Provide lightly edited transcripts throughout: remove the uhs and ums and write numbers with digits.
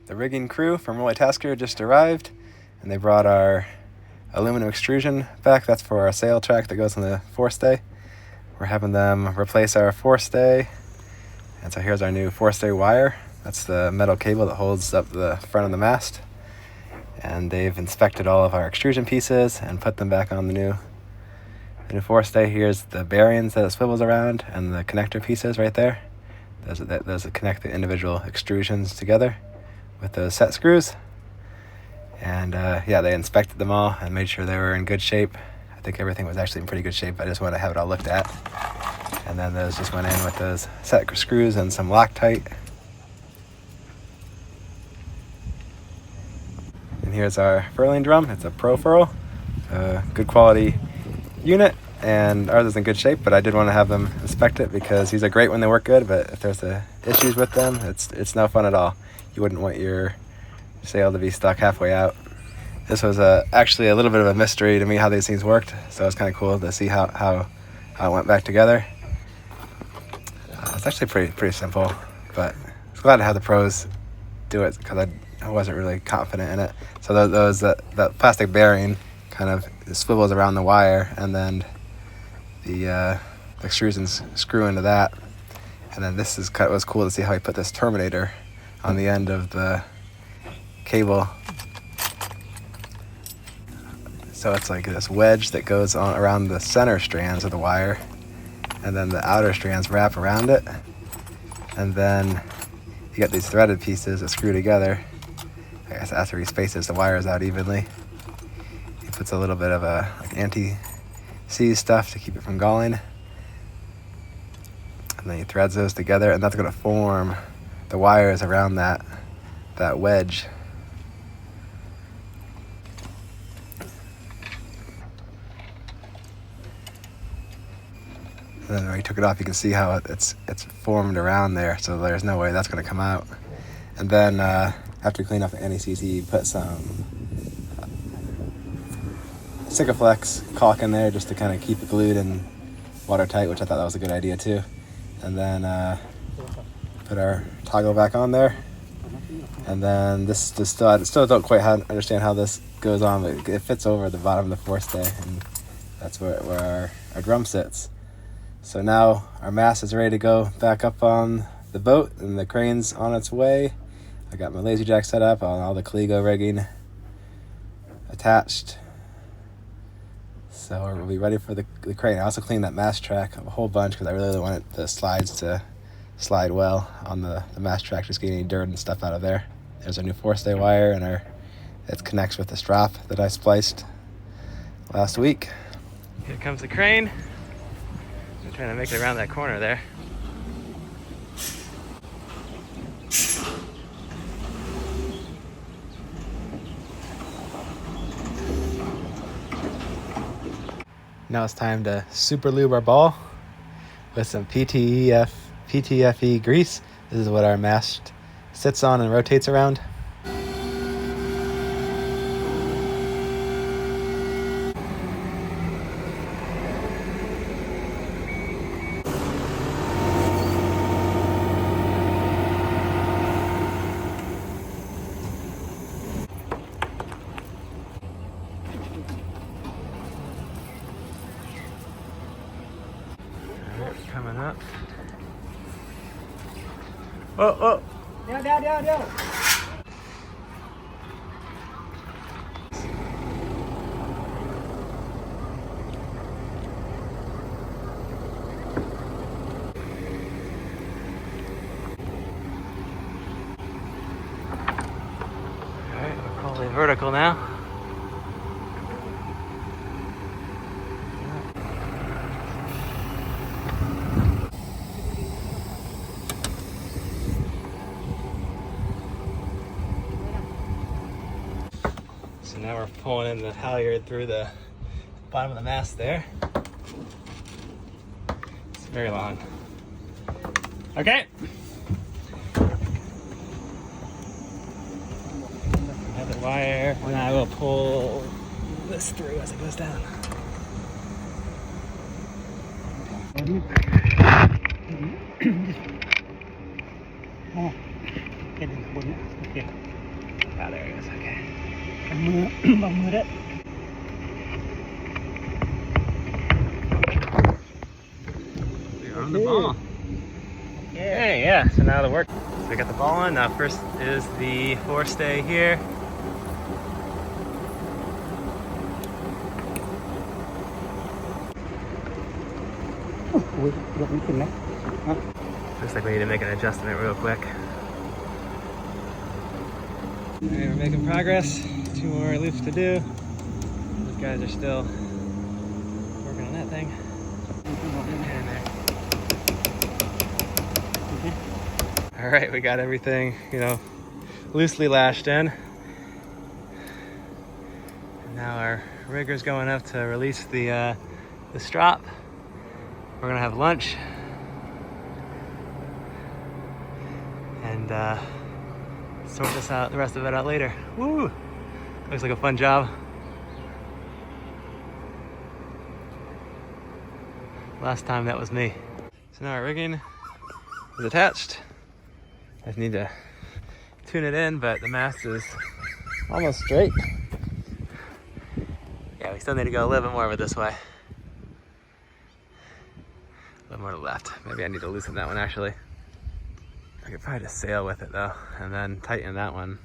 The rigging crew from Multitasker just arrived, and they brought our aluminum extrusion back. That's for our sail track that goes on the forestay. We're having them replace our forestay, and so here's our new forestay wire. That's the metal cable that holds up the front of the mast. And they've inspected all of our extrusion pieces and put them back on the new forestay. Here's the bearings that it swivels around and the connector pieces right there. Those connect the individual extrusions together with those set screws. And yeah, they inspected them all and made sure they were in good shape. I think everything was actually in pretty good shape. I just wanted to have it all looked at. And then those just went in with those set screws and some Loctite. And here's our furling drum. It's a profurl, good quality unit, and ours is in good shape, but I did want to have them inspect it because these are great when they work good, but if there's issues with them, it's no fun at all. You wouldn't want your sail to be stuck halfway out. This was actually a little bit of a mystery to me how these things worked, so it's kind of cool to see how it went back together. It's actually pretty simple, but I was glad to have the pros do it because I wasn't really confident in it. So that plastic bearing kind of swivels around the wire, and then the extrusions screw into that. And then this was cool to see how he put this terminator on the end of the cable. So it's like this wedge that goes on around the center strands of the wire, and then the outer strands wrap around it. And then you got these threaded pieces that screw together. I guess after he spaces the wires out evenly, he puts a little bit of a anti-seize stuff to keep it from galling. And then he threads those together, and that's going to form the wires around that wedge. And then when he took it off, you can see how it's formed around there, so there's no way that's going to come out. And then after you clean off the anti-seize, you put some Sikaflex caulk in there just to kind of keep it glued and watertight, which I thought that was a good idea too. And then put our toggle back on there. And then this just I still don't quite understand how this goes on, but it fits over the bottom of the forestay, and that's where our drum sits. So now our mast is ready to go back up on the boat, and the crane's on its way. I got my laser jack set up on all the Caligo rigging attached. So we'll be ready for the crane. I also cleaned that mast track a whole bunch because I really wanted the slides to slide well on the mast track, just getting any dirt and stuff out of there. There's our new forestay wire, and it connects with the strap that I spliced last week. Here comes the crane. I'm trying to make it around that corner there. Now it's time to super lube our ball with some PTFE grease. This is what our mast sits on and rotates around. Coming up. Oh! Down. Alright, we're probably vertical now. So now we're pulling in the halyard through the bottom of the mast there. It's very long. Okay. Have the wire, and I will pull this through as it goes down. Okay. Ah, there it is. Okay. บังมือด้วย We're on the ball. Hey, yeah. So now the work. So we got the ball on. Now first is the forestay here. Looks like we need to make an adjustment real quick. Alright, we're making progress. 2 more loops to do. These guys are still working on that thing. Alright, we got everything, loosely lashed in. And now our rigger's going up to release the strop. We're gonna have lunch. And sort the rest of it out later. Woo! Looks like a fun job. Last time that was me. So now our rigging is attached. I just need to tune it in, but the mast is almost straight. Yeah, we still need to go a little bit more of it this way. A little more to the left. Maybe I need to loosen that one actually. I could probably just sail with it though, and then tighten that one,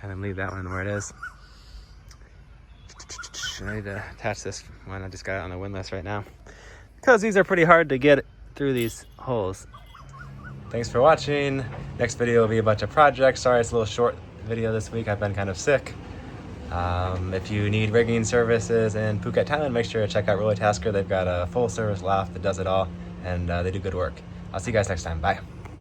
and then leave that one where it is. I need to attach this one. I just got it on the windlass right now, because these are pretty hard to get through these holes. Thanks for watching. Next video will be a bunch of projects. Sorry it's a little short video this week. I've been kind of sick. If you need rigging services in Phuket, Thailand, make sure to check out Roller Tasker. They've got a full service loft that does it all, and they do good work. I'll see you guys next time. Bye.